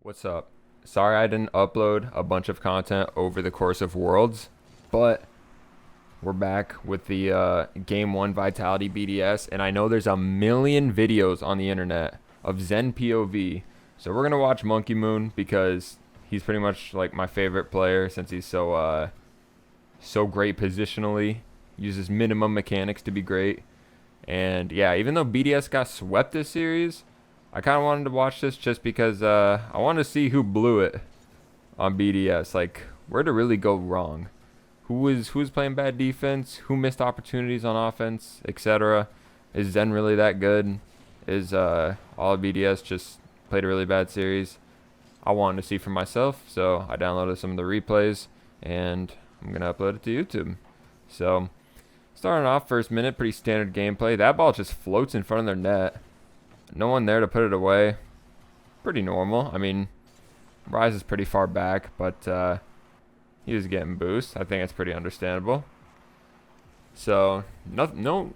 What's up? Sorry I didn't upload a bunch of content over the course of Worlds, but we're back with the Game 1 Vitality BDS, and I know there's a million videos on the internet of Zen POV, so we're going to watch Monkey Moon because he's pretty much like my favorite player since he's so great positionally, uses minimum mechanics to be great, and yeah, even though BDS got swept this series, I kind of wanted to watch this just because I wanted to see who blew it on BDS. Like, where to really go wrong. Who was playing bad defense? Who missed opportunities on offense, etc. Is Zen really that good? Is all of BDS just played a really bad series? I wanted to see for myself, so I downloaded some of the replays, and I'm going to upload it to YouTube. So, starting off first minute, pretty standard gameplay. That ball just floats in front of their net. No one there to put it away. Pretty normal. I mean, Rise is pretty far back, but he was getting boost. I think it's pretty understandable. So, no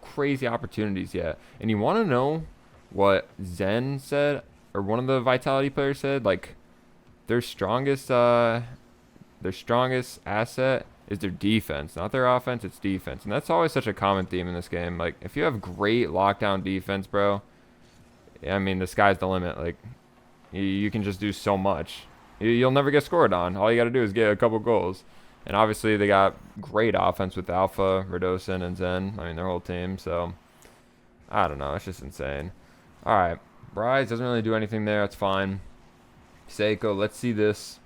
crazy opportunities yet. And you want to know what Zen said, or one of the Vitality players said? Like, their strongest asset is their defense, not their offense. It's defense, and that's always such a common theme in this game. Like, if you have great lockdown defense, bro, I mean, the sky's the limit. Like, you can just do so much. You'll never get scored on. All you got to do is get a couple goals. And obviously, they got great offense with Alpha, Radosin, and Zen. I mean, their whole team. So, I don't know. It's just insane. All right. Bryce doesn't really do anything there. It's fine. Seiko, let's see this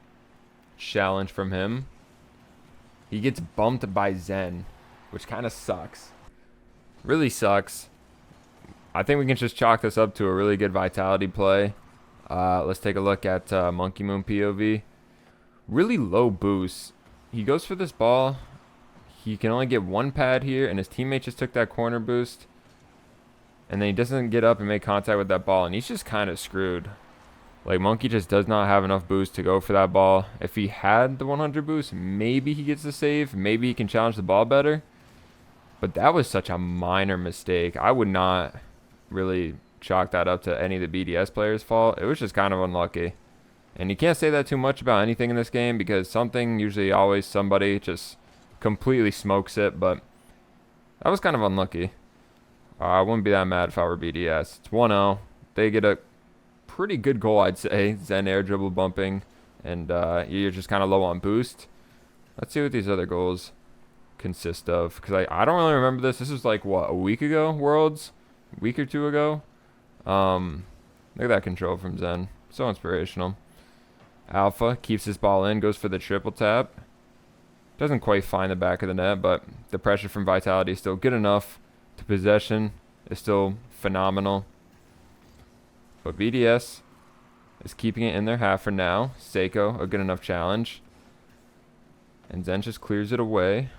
challenge from him. He gets bumped by Zen, which kind of sucks. Really sucks. I think we can just chalk this up to a really good Vitality play. Let's take a look at Monkey Moon POV. Really low boost. He goes for this ball. He can only get one pad here, and his teammate just took that corner boost. And then he doesn't get up and make contact with that ball, and he's just kind of screwed. Like, Monkey just does not have enough boost to go for that ball. If he had the 100 boost, maybe he gets the save. Maybe he can challenge the ball better. But that was such a minor mistake. I would not really chalk that up to any of the BDS players' fault. It was just kind of unlucky. And you can't say that too much about anything in this game because somebody just completely smokes it. But that was kind of unlucky. I wouldn't be that mad if I were BDS. It's 1-0. They get a pretty good goal, I'd say. Zen air dribble bumping. And you're just kind of low on boost. Let's see what these other goals consist of. Because I don't really remember this. This was like, what, a week ago, Worlds? A week or two ago. Look at that control from Zen. So inspirational. Alpha keeps his ball in, goes for the triple tap. Doesn't quite find the back of the net, but the pressure from Vitality is still good enough. The possession is still phenomenal. But BDS is keeping it in their half for now. Seiko, a good enough challenge. And Zen just clears it away.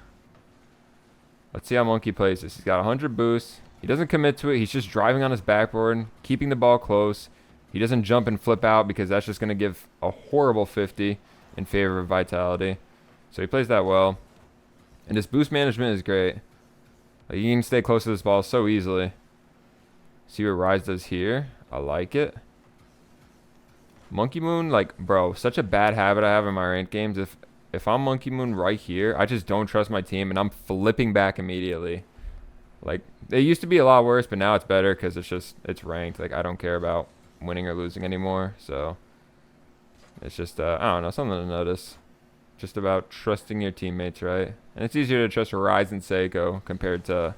Let's see how Monkey plays this. He's got 100 boosts. He doesn't commit to it. He's just driving on his backboard, keeping the ball close. He doesn't jump and flip out because that's just going to give a horrible 50 in favor of Vitality. So he plays that well. And his boost management is great. Like, you can stay close to this ball so easily. See what Rise does here. I like it. Monkey Moon, like, bro, such a bad habit I have in my ranked games. If I'm Monkey Moon right here, I just don't trust my team, and I'm flipping back immediately. Like, it used to be a lot worse, but now it's better because it's ranked. Like, I don't care about winning or losing anymore. So, it's just, I don't know, something to notice. Just about trusting your teammates, right? And it's easier to trust Rise and Seiko compared to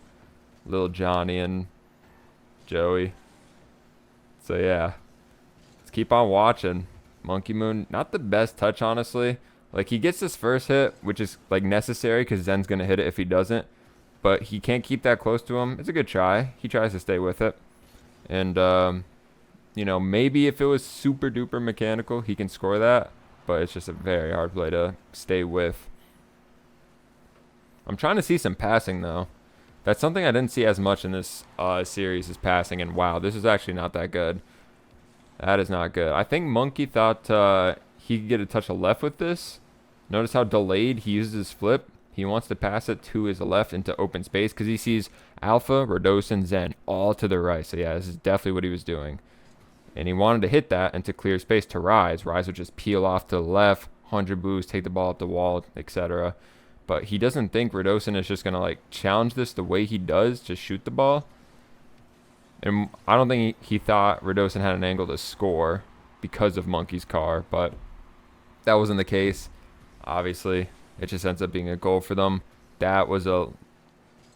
Lil Johnny and Joey. So, yeah. Let's keep on watching. Monkey Moon, not the best touch, honestly. Like, he gets this first hit, which is, like, necessary because Zen's going to hit it if he doesn't. But he can't keep that close to him. It's a good try. He tries to stay with it. And, you know, maybe if it was super duper mechanical, he can score that. But it's just a very hard play to stay with. I'm trying to see some passing, though. That's something I didn't see as much in this series is passing. And, wow, this is actually not that good. That is not good. I think Monkey thought he could get a touch of left with this. Notice how delayed he uses his flip. He wants to pass it to his left into open space because he sees Alpha, Radosin, Zen all to the right. So, yeah, this is definitely what he was doing. And he wanted to hit that into clear space to Rise. Rise would just peel off to the left, 100 boost, take the ball up the wall, etc. But he doesn't think Radosin is just going to like challenge this the way he does to shoot the ball. And I don't think he thought Radosin had an angle to score because of Monkey's car, but that wasn't the case. Obviously, it just ends up being a goal for them. That was a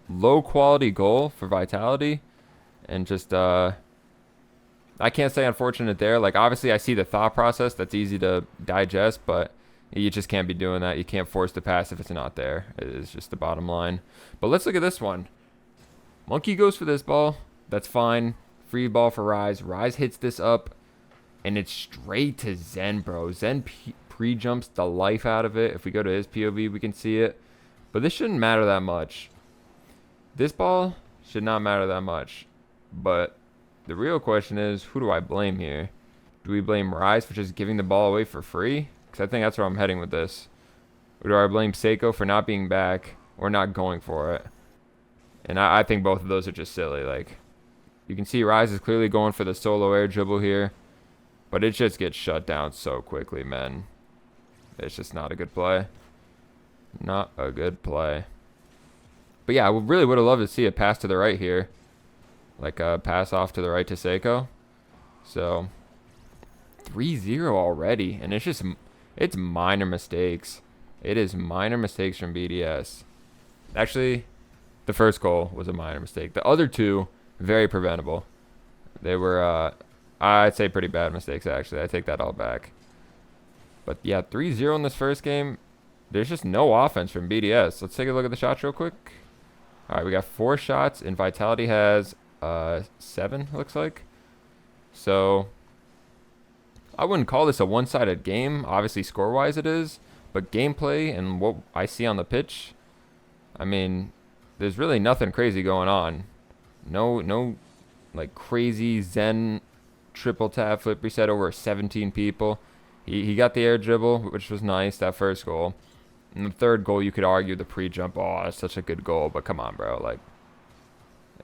low quality goal for Vitality, and just I can't say unfortunate there. Like, obviously I see the thought process, that's easy to digest, but you just can't be doing that. You can't force the pass if it's not there. It's just the bottom line. But let's look at this one. Monkey goes for this ball. That's fine. Free ball for Rise. Rise hits this up, and it's straight to Zen, bro. Zen pre-jumps the life out of it. If we go to his POV, we can see it. But this shouldn't matter that much. This ball should not matter that much. But the real question is, who do I blame here? Do we blame Rise for just giving the ball away for free? Because I think that's where I'm heading with this. Or do I blame Seiko for not being back or not going for it? And I think both of those are just silly. Like, you can see Rise is clearly going for the solo air dribble here, but it just gets shut down so quickly, man. It's just not a good play. Not a good play. But yeah, I really would have loved to see a pass to the right here. Like a pass off to the right to Seiko. So 3-0 already. And it's minor mistakes. It is minor mistakes from BDS. Actually, the first goal was a minor mistake. The other two, very preventable. They were, I'd say, pretty bad mistakes, actually. I take that all back. But yeah, 3-0 in this first game. There's just no offense from BDS. Let's take a look at the shots real quick. All right, we got 4 shots, and Vitality has 7, looks like. So I wouldn't call this a one-sided game. Obviously, score-wise it is. But gameplay and what I see on the pitch, I mean, there's really nothing crazy going on. No, like, crazy Zen triple tap flip reset over 17 people. He got the air dribble, which was nice, that first goal. And the third goal, you could argue the pre-jump. Oh, that's such a good goal. But come on, bro. Like,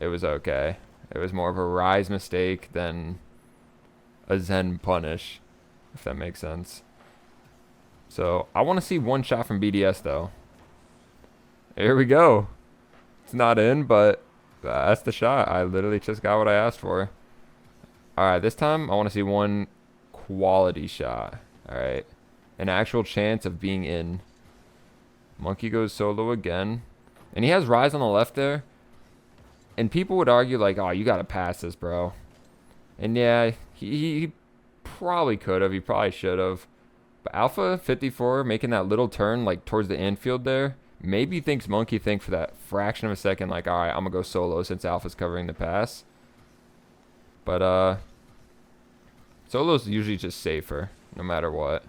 it was okay. It was more of a Rise mistake than a Zen punish, if that makes sense. So, I want to see one shot from BDS, though. Here we go. It's not in, but that's the shot. I literally just got what I asked for. Alright, this time, I want to see one quality shot. Alright. An actual chance of being in. Monkey goes solo again. And he has Rise on the left there. And people would argue, like, oh, you got to pass this, bro. And yeah, he probably could have. He probably should have. But Alpha 54 making that little turn, like, towards the infield there, maybe thinks Monkey think for that fraction of a second, like, all right, I'm going to go solo since Alpha's covering the pass. But, solo's usually just safer, no matter what.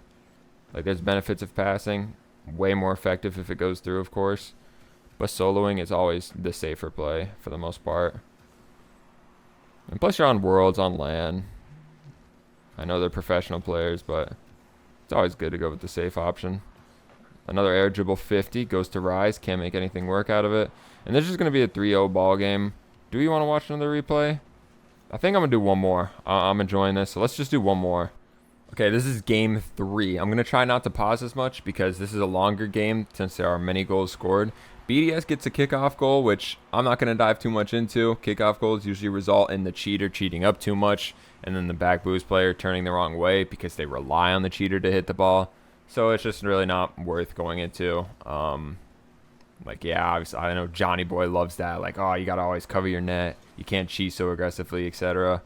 Like, there's benefits of passing. Way more effective if it goes through, of course. But soloing is always the safer play for the most part. And plus you're on Worlds, on LAN. I know they're professional players, but it's always good to go with the safe option. Another air dribble 50 goes to Rise. Can't make anything work out of it. And this is going to be a 3-0 ball game. Do you want to watch another replay? I think I'm going to do one more. I'm enjoying this, so let's just do one more. Okay, this is game 3. I'm going to try not to pause as much because this is a longer game since there are many goals scored. BDS gets a kickoff goal, which I'm not going to dive too much into. Kickoff goals usually result in the cheater cheating up too much and then the back boost player turning the wrong way because they rely on the cheater to hit the ball. So it's just really not worth going into. Like, yeah, obviously, I know Johnny Boy loves that. Like, oh, you got to always cover your net. You can't cheat so aggressively, etc.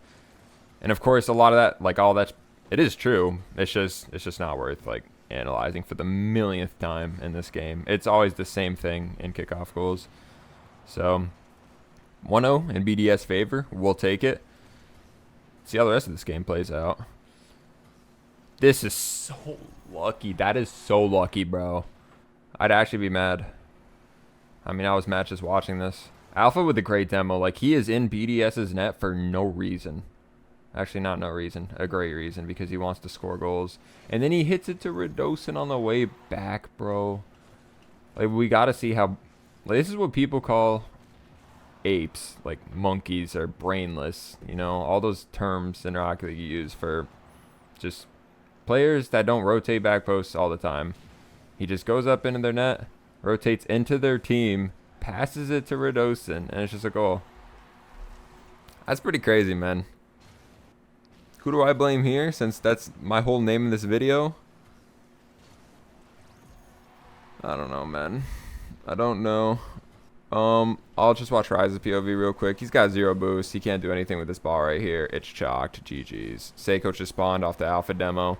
And, of course, a lot of that, like, all that, it is true. It's just not worth, like, analyzing for the millionth time in this game. It's always the same thing in kickoff goals. So 1-0 in BDS favor. We'll take it. See how the rest of this game plays out. This is so lucky. That is so lucky, bro. I'd actually be mad. I mean, I was mad just watching this. Alpha with a great demo. Like, he is in BDS's net for no reason. Actually, not no reason. A great reason, because he wants to score goals. And then he hits it to Radosin on the way back, bro. Like, we got to see how... Like, this is what people call apes, like monkeys or brainless. You know, all those terms in Rocket League you use for just players that don't rotate back posts all the time. He just goes up into their net, rotates into their team, passes it to Radosin, and it's just a goal. That's pretty crazy, man. Who do I blame here, since that's my whole name in this video? I don't know, man. I don't know. I'll just watch Rise's POV real quick. He's got 0 boost. He can't do anything with this ball right here. It's chalked. GG's. Seiko just spawned off the alpha demo.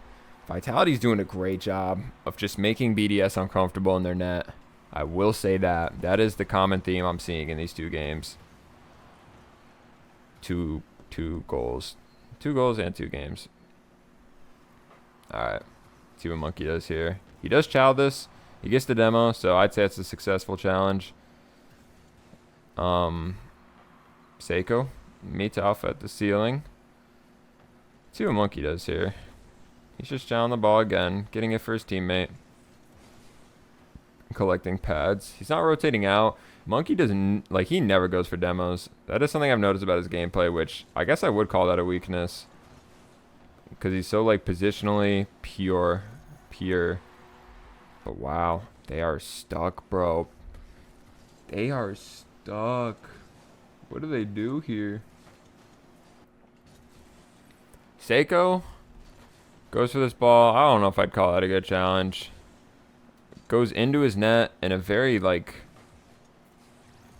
Vitality's doing a great job of just making BDS uncomfortable in their net. I will say that. That is the common theme I'm seeing in these 2 games. Two goals. 2 goals and 2 games. Alright. See what Monkey does here. He does chow this. He gets the demo, so I'd say it's a successful challenge. Seiko meets Alpha at the ceiling. See what Monkey does here. He's just chowing the ball again, getting it for his teammate. Collecting pads. He's not rotating out. Monkey doesn't, like, he never goes for demos. That is something I've noticed about his gameplay, which I guess I would call that a weakness. Because he's so, like, positionally pure. But wow, they are stuck, bro. They are stuck. What do they do here? Seiko goes for this ball. I don't know if I'd call that a good challenge. Goes into his net in a very, like,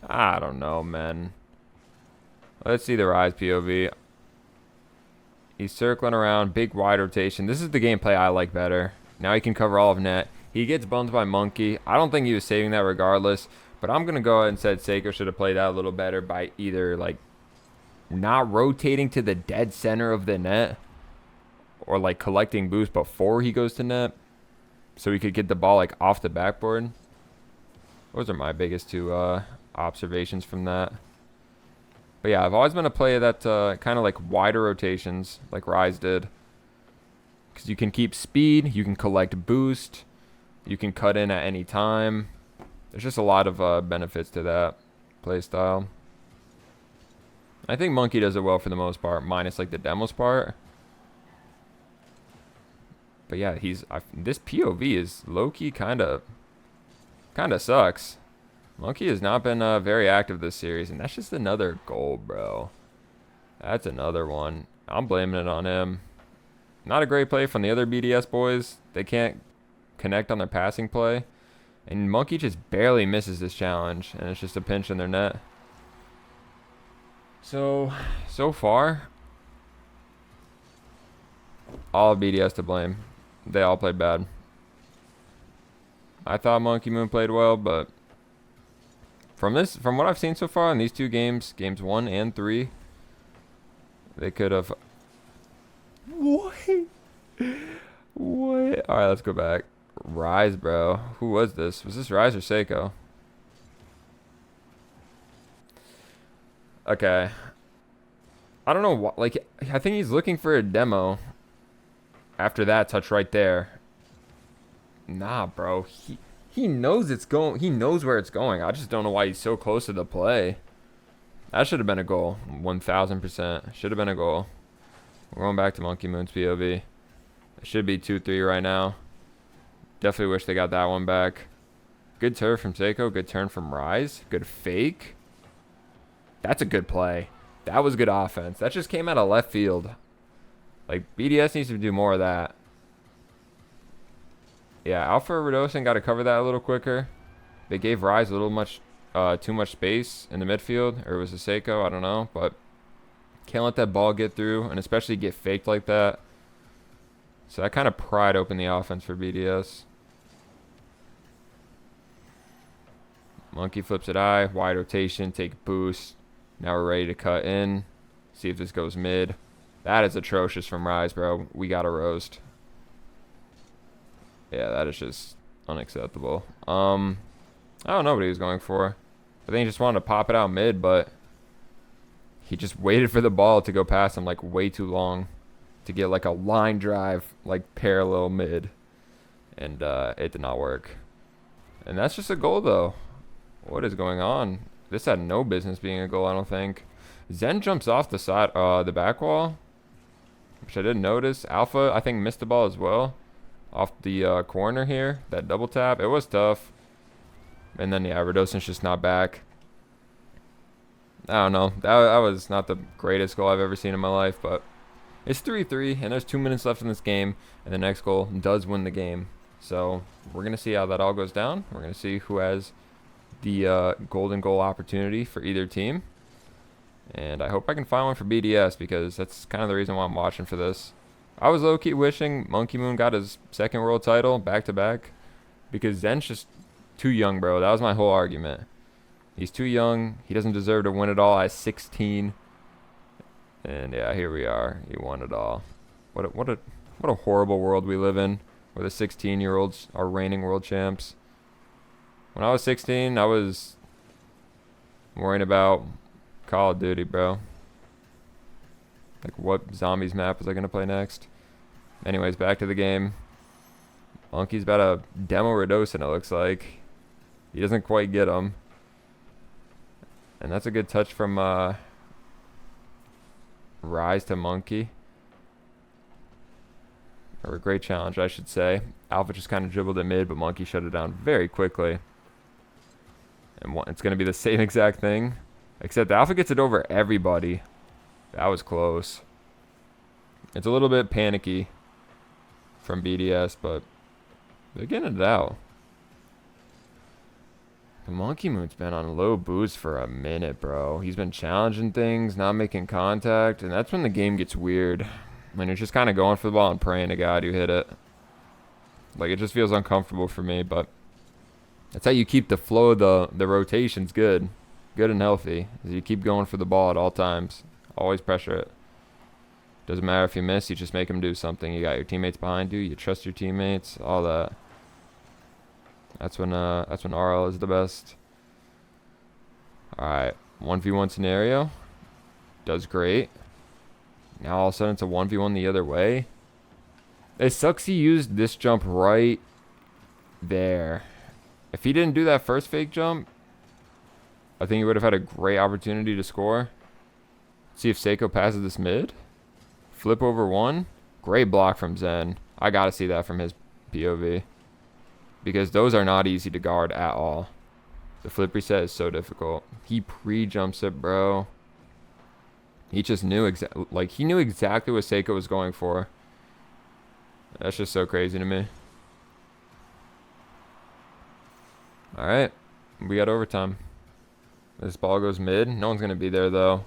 I don't know, man. Let's see the Rise POV. He's circling around, big wide rotation. This is the gameplay I like better. Now he can cover all of net. He gets bumped by Monkey. I don't think he was saving that regardless, but I'm going to go ahead and say Seiko should have played that a little better by either, like, not rotating to the dead center of the net or, like, collecting boost before he goes to net so he could get the ball, like, off the backboard. Those are my biggest 2 observations from that. But yeah, I've always been a player that kind of like wider rotations, like Rise did. Because you can keep speed, you can collect boost, you can cut in at any time. There's just a lot of benefits to that play style. I think Monkey does it well for the most part, minus like the demos part. But yeah, this POV is low-key kind of sucks. Monkey has not been very active this series, and that's just another goal, bro. That's another one. I'm blaming it on him. Not a great play from the other BDS boys. They can't connect on their passing play. And Monkey just barely misses this challenge, and it's just a pinch in their net. So far, all of BDS to blame. They all played bad. I thought Monkey Moon played well, but from what I've seen so far in these 2 games, games 1 and 3, they could have. What? What? All right, let's go back. Rise, bro. Who was this? Was this Rise or Seiko? Okay. I don't know what. Like, I think he's looking for a demo. After that touch right there. Nah, bro. He knows it's going. He knows where it's going. I just don't know why he's so close to the play. That should have been a goal. 1,000%. Should have been a goal. We're going back to Monkey Moon's POV. It should be 2-3 right now. Definitely wish they got that one back. Good turn from Seiko. Good turn from Rise. Good fake. That's a good play. That was good offense. That just came out of left field. Like, BDS needs to do more of that. Yeah, Alpha Radosin got to cover that a little quicker. They gave Rise a little too much space in the midfield. Or was it Seiko? I don't know. But can't let that ball get through. And especially get faked like that. So that kind of pried open the offense for BDS. Monkey flips it high. Wide rotation. Take boost. Now we're ready to cut in. See if this goes mid. That is atrocious from Rise, bro. We got a roast. Yeah, that is just unacceptable. I don't know what he was going for. I think he just wanted to pop it out mid, but he just waited for the ball to go past him like way too long to get like a line drive like parallel mid. And it did not work. And that's just a goal though. What is going on? This had no business being a goal, I don't think. Zen jumps off the side, the back wall, which I didn't notice. Alpha, I think, missed the ball as well. Off the corner here, that double tap. It was tough. And then, yeah, Radosin's just not back. I don't know. That was not the greatest goal I've ever seen in my life, but it's 3-3, and there's 2 minutes left in this game, and the next goal does win the game. So we're going to see how that all goes down. We're going to see who has the golden goal opportunity for either team. And I hope I can find one for BDS, because that's kind of the reason why I'm watching for this. I was low-key wishing Monkey Moon got his second world title back-to-back, because Zen's just too young, bro. That was my whole argument. He's too young. He doesn't deserve to win it all at 16. And yeah, here we are. He won it all. What a horrible world we live in, where the 16-year-olds are reigning world champs. When I was 16, I was worrying about Call of Duty, bro. Like, what zombies map was I gonna play next? Anyways, back to the game. Monkey's about to demo Radosin, it looks like. He doesn't quite get him. And that's a good touch from Rise to Monkey. Or a great challenge, I should say. Alpha just kind of dribbled it mid, but Monkey shut it down very quickly. And it's going to be the same exact thing, except Alpha gets it over everybody. That was close. It's a little bit panicky from BDS, but they're getting it out. The Monkey Moon's been on low boost for a minute, bro. He's been challenging things, not making contact, and that's when the game gets weird. When you're just kind of going for the ball and praying to God you hit it. Like, it just feels uncomfortable for me, but that's how you keep the flow of the rotations good. Good and healthy. Is you keep going for the ball at all times. Always pressure it. Doesn't matter if you miss, you just make them do something. You got your teammates behind you, you trust your teammates, all that. That's when RL is the best. Alright, 1v1 scenario. Does great. Now all of a sudden it's a 1v1 the other way. It sucks he used this jump right there. If he didn't do that first fake jump, I think he would have had a great opportunity to score. See if Seiko passes this mid. Flip over one. Great block from Zen. I gotta see that from his POV. Because those are not easy to guard at all. The flip reset is so difficult. He pre-jumps it, bro. He just knew he knew exactly what Seiko was going for. That's just so crazy to me. Alright. We got overtime. This ball goes mid. No one's going to be there, though.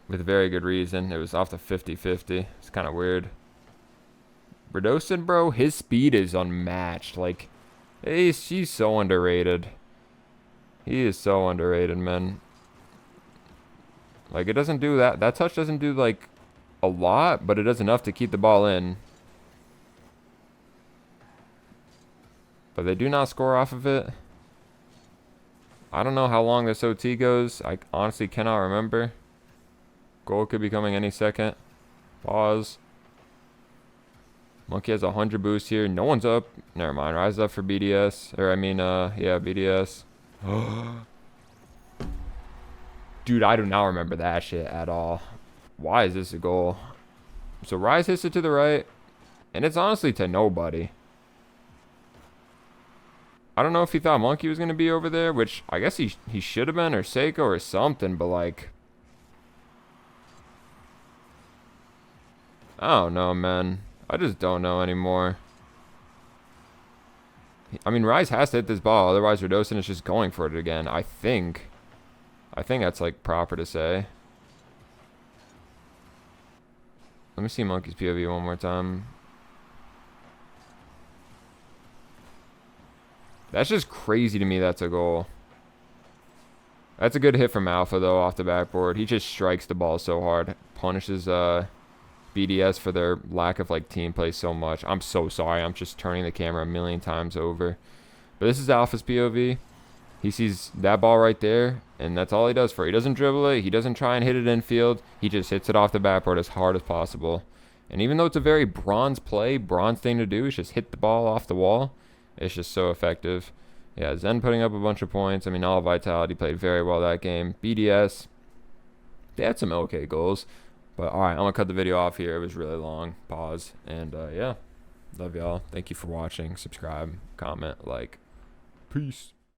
With very good reason. It was off the 50-50. It's kind of weird. Radosin, bro, his speed is unmatched. Like, he's so underrated. He is so underrated, man. Like, it doesn't do that. That touch doesn't do, like, a lot, but it does enough to keep the ball in. But they do not score off of it. I don't know how long this OT goes. I honestly cannot remember. Goal could be coming any second. Pause. Monkey has 100 boost here. No one's up. Never mind. Rise up for BDS. Or, I mean, yeah, BDS. Dude, I do not remember that shit at all. Why is this a goal? So, Rise hits it to the right. And it's honestly to nobody. I don't know if he thought Monkey was going to be over there, which I guess he should have been, or Seiko or something, but like, I don't know, man. I just don't know anymore. I mean, Rise has to hit this ball, otherwise Radosin is just going for it again, I think. I think that's, like, proper to say. Let me see Monkey's POV one more time. That's just crazy to me that's a goal. That's a good hit from Alpha, though, off the backboard. He just strikes the ball so hard. Punishes BDS for their lack of, like, team play so much. I'm so sorry. I'm just turning the camera a million times over. But this is Alpha's POV. He sees that ball right there, and that's all he does for it. He doesn't dribble it. He doesn't try and hit it infield. He just hits it off the backboard as hard as possible. And even though it's a very bronze play, bronze thing to do is just hit the ball off the wall, it's just so effective. Yeah, Zen putting up a bunch of points. I mean, all Vitality played very well that game. BDS, they had some okay goals. But all right, I'm going to cut the video off here. It was really long. Pause. And yeah, love y'all. Thank you for watching. Subscribe, comment, like. Peace.